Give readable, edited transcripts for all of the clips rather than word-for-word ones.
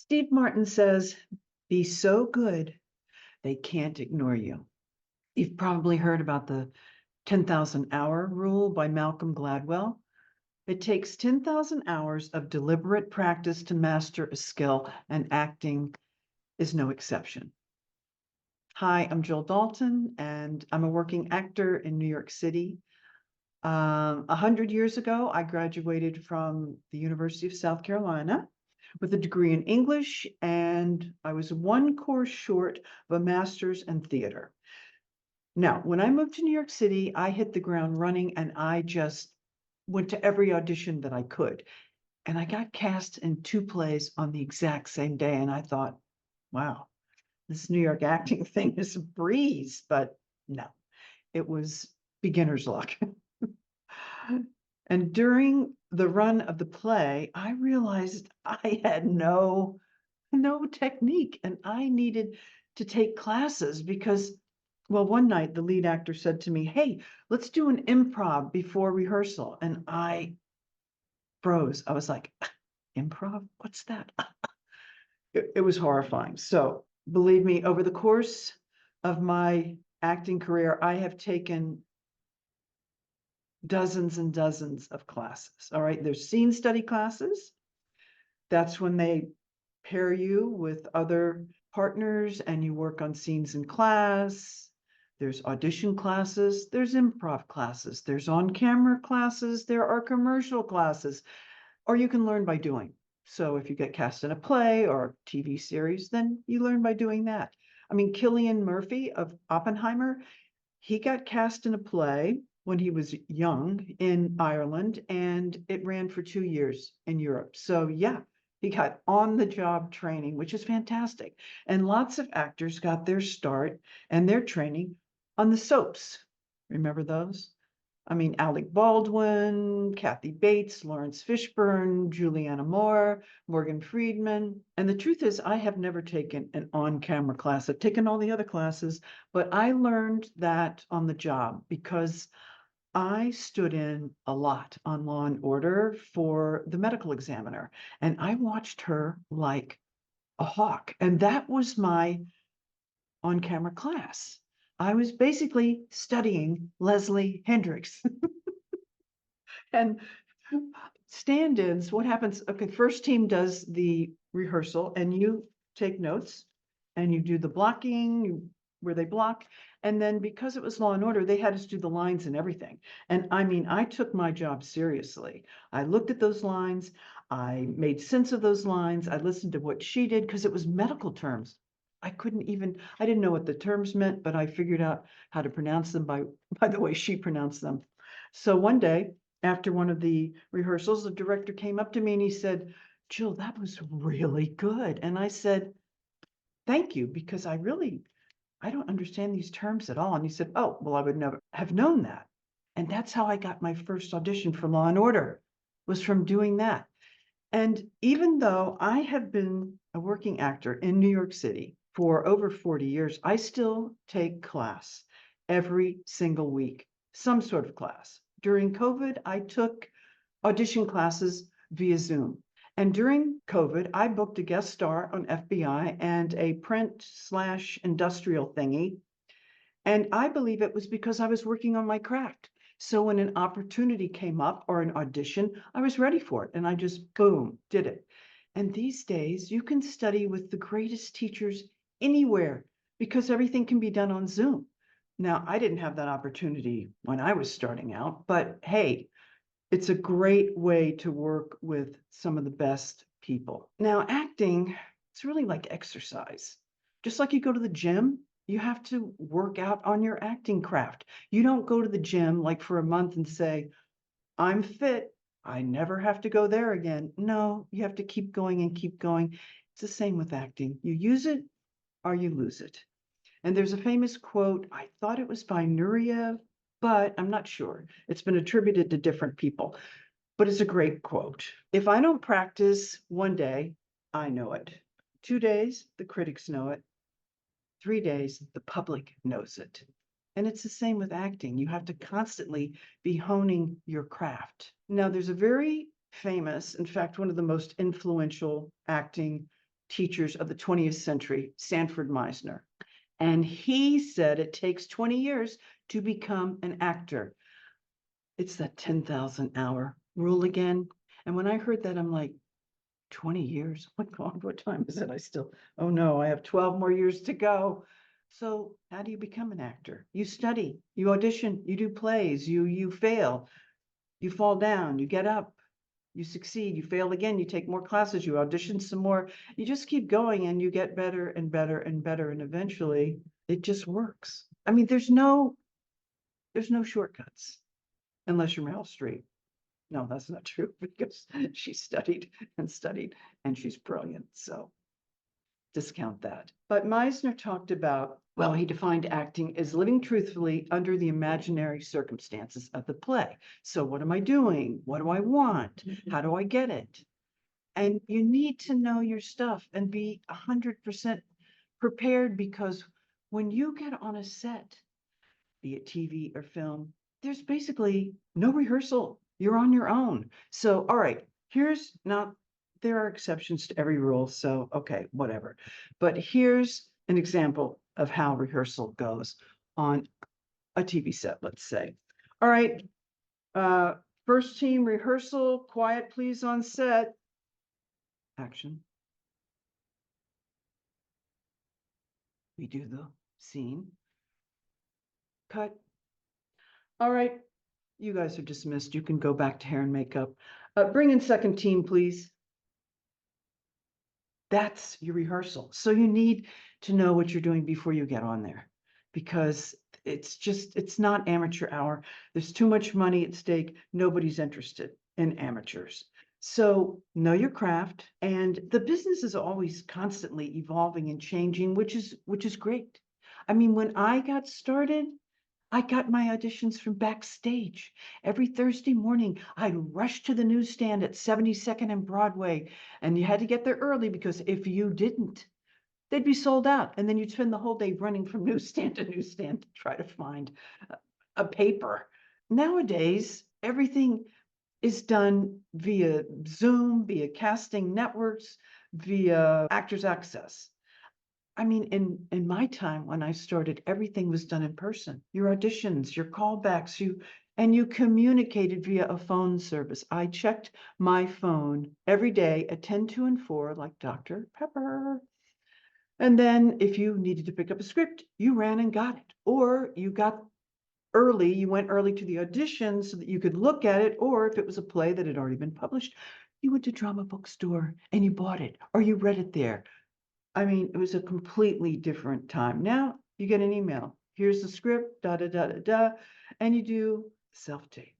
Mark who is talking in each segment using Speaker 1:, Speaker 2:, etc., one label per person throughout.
Speaker 1: Steve Martin says, be so good, they can't ignore you. You've probably heard about the 10,000 hour rule by Malcolm Gladwell. It takes 10,000 hours of deliberate practice to master a skill, and acting is no exception. Hi, I'm Jill Dalton, and I'm a working actor in New York City. 100 years ago, I graduated from the University of South Carolina with a degree in English, and I was one course short of a master's in theater. Now, when I moved to New York City, I hit the ground running and I just went to every audition that I could. And I got cast in 2 plays on the exact same day. And I thought, wow, this New York acting thing is a breeze. But no, it was beginner's luck. And during the run of the play, I realized I had no technique, and I needed to take classes because, well, one night the lead actor said to me, "Hey, let's do an improv before rehearsal." And I froze. I was like, improv? What's that? It was horrifying. So believe me, over the course of my acting career, I have taken dozens and dozens of classes. All right. There's scene study classes. That's when they pair you with other partners and you work on scenes in class. There's audition classes, there's improv classes, there's on-camera classes, there are commercial classes, or you can learn by doing. So if you get cast in a play or a TV series, then you learn by doing that. I mean, Cillian Murphy of Oppenheimer, he got cast in a play when he was young in Ireland, and it ran for 2 years in Europe. So yeah, he got on-the-job training, which is fantastic. And lots of actors got their start and their training on the soaps. Remember those? I mean, Alec Baldwin, Kathy Bates, Lawrence Fishburne, Julianne Moore, Morgan Freeman. And the truth is, I have never taken an on-camera class. I've taken all the other classes, but I learned that on the job because I stood in a lot on Law and Order for the medical examiner, and I watched her like a hawk. And that was my on-camera class. I was basically studying Leslie Hendricks. And stand-ins, what happens? Okay, first team does the rehearsal and you take notes and you do the blocking where they block. And then because it was Law and Order, they had us do the lines and everything. And I mean, I took my job seriously. I looked at those lines. I made sense of those lines. I listened to what she did because it was medical terms. I didn't know what the terms meant, but I figured out how to pronounce them by the way she pronounced them. So one day, after one of the rehearsals, the director came up to me and he said, "Jill, that was really good." And I said, "Thank you, because I don't understand these terms at all." And he said, "Oh, well, I would never have known that." And that's how I got my first audition for Law and Order, was from doing that. And even though I have been a working actor in New York City for over 40 years, I still take class every single week, some sort of class. During COVID, I took audition classes via Zoom. And during COVID, I booked a guest star on FBI and a print/industrial thingy. And I believe it was because I was working on my craft. So when an opportunity came up or an audition, I was ready for it. And I just, boom, did it. And these days, you can study with the greatest teachers anywhere because everything can be done on Zoom. Now, I didn't have that opportunity when I was starting out, but hey, it's a great way to work with some of the best people. Now, acting, it's really like exercise. Just like you go to the gym, you have to work out on your acting craft. You don't go to the gym like for a month and say, "I'm fit, I never have to go there again." No, you have to keep going and keep going. It's the same with acting. You use it or you lose it. And there's a famous quote, I thought it was by Nureyev, but I'm not sure. It's been attributed to different people, but it's a great quote. If I don't practice one day, I know it. 2 days, the critics know it. 3 days, the public knows it. And it's the same with acting. You have to constantly be honing your craft. Now, there's a very famous, in fact, one of the most influential acting teachers of the 20th century, Sanford Meisner. And he said it takes 20 years to become an actor. It's that 10,000 hour rule again. And when I heard that, I'm like, 20 years? Oh my God, what time is it? Oh no, I have 12 more years to go. So how do you become an actor? You study, you audition, you do plays, you fail, you fall down, you get up, you succeed, you fail again, you take more classes, you audition some more. You just keep going and you get better and better and better. And eventually it just works. I mean, there's no shortcuts unless you're Meryl Streep. No, that's not true because she studied and she's brilliant. So discount that. But Meisner talked about, well, he defined acting as living truthfully under the imaginary circumstances of the play. So what am I doing? What do I want? How do I get it? And you need to know your stuff and be 100% prepared, because when you get on a set, be it TV or film, there's basically no rehearsal. You're on your own. So, all right, there are exceptions to every rule. So, okay, whatever. But here's an example of how rehearsal goes on a TV set, let's say. All right, first team rehearsal, quiet please on set. Action. We do the scene. Cut. All right, you guys are dismissed. You can go back to hair and makeup. Bring in second team, please. That's your rehearsal. So you need to know what you're doing before you get on there, because it's not amateur hour. There's too much money at stake. Nobody's interested in amateurs. So know your craft, and the business is always constantly evolving and changing, which is great. I mean, when I got started, I got my auditions from backstage. Every Thursday morning, I'd rush to the newsstand at 72nd and Broadway, and you had to get there early because if you didn't, they'd be sold out. And then you'd spend the whole day running from newsstand to newsstand to try to find a paper. Nowadays, everything is done via Zoom, via casting networks, via Actors Access. I mean, in my time when I started, everything was done in person. Your auditions, your callbacks, you communicated via a phone service. I checked my phone every day at 10, 2, and 4, like Dr. Pepper. And then if you needed to pick up a script, you ran and got it. Or you went early to the audition so that you could look at it. Or if it was a play that had already been published, you went to drama bookstore and you bought it or you read it there. I mean, it was a completely different time. Now you get an email. Here's the script, da da da da da, and you do self-tape.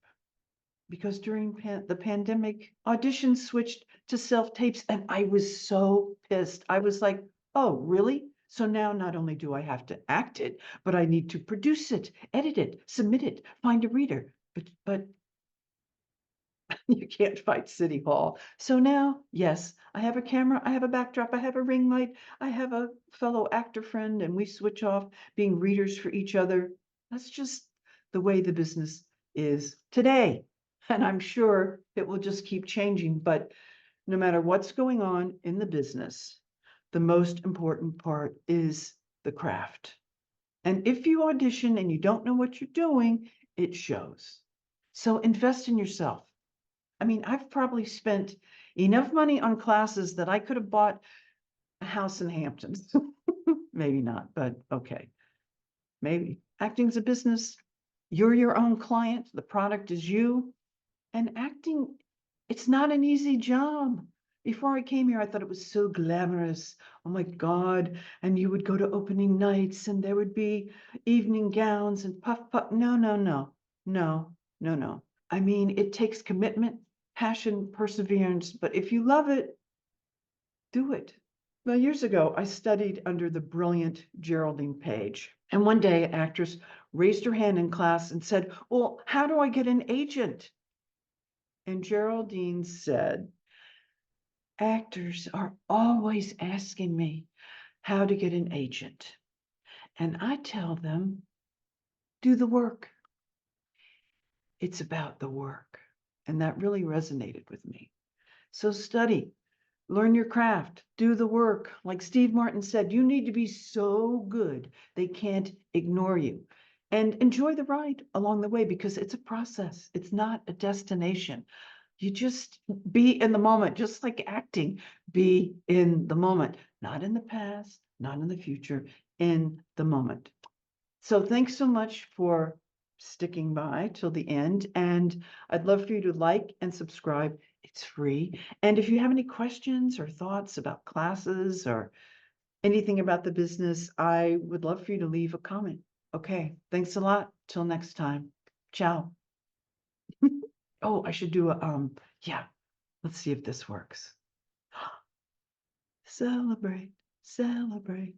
Speaker 1: Because during the pandemic, auditions switched to self-tapes, and I was so pissed. I was like, oh, really? So now not only do I have to act it, but I need to produce it, edit it, submit it, find a reader. But you can't fight City Hall. So now, yes, I have a camera, I have a backdrop, I have a ring light, I have a fellow actor friend, and we switch off being readers for each other. That's just the way the business is today. And I'm sure it will just keep changing. But no matter what's going on in the business, the most important part is the craft. And if you audition and you don't know what you're doing, it shows. So invest in yourself. I mean, I've probably spent enough money on classes that I could have bought a house in Hamptons. Maybe not, but okay. Maybe. Acting's a business. You're your own client. The product is you. And acting, it's not an easy job. Before I came here, I thought it was so glamorous. Oh my God. And you would go to opening nights and there would be evening gowns and puff puff. No, no, no, no, no, no. I mean, it takes commitment, passion, perseverance, but if you love it, do it. Well, years ago, I studied under the brilliant Geraldine Page. And one day, an actress raised her hand in class and said, well, how do I get an agent? And Geraldine said, actors are always asking me how to get an agent. And I tell them, do the work. It's about the work. And that really resonated with me. So study, learn your craft, do the work. Like Steve Martin said, you need to be so good, they can't ignore you. And enjoy the ride along the way because it's a process. It's not a destination. You just be in the moment, just like acting, be in the moment, not in the past, not in the future, in the moment. So thanks so much for sticking by till the end. And I'd love for you to like and subscribe. It's free. And if you have any questions or thoughts about classes or anything about the business, I would love for you to leave a comment. Okay, thanks a lot. Till next time. Ciao. Oh, I should do a, yeah, let's see if this works. Celebrate, celebrate.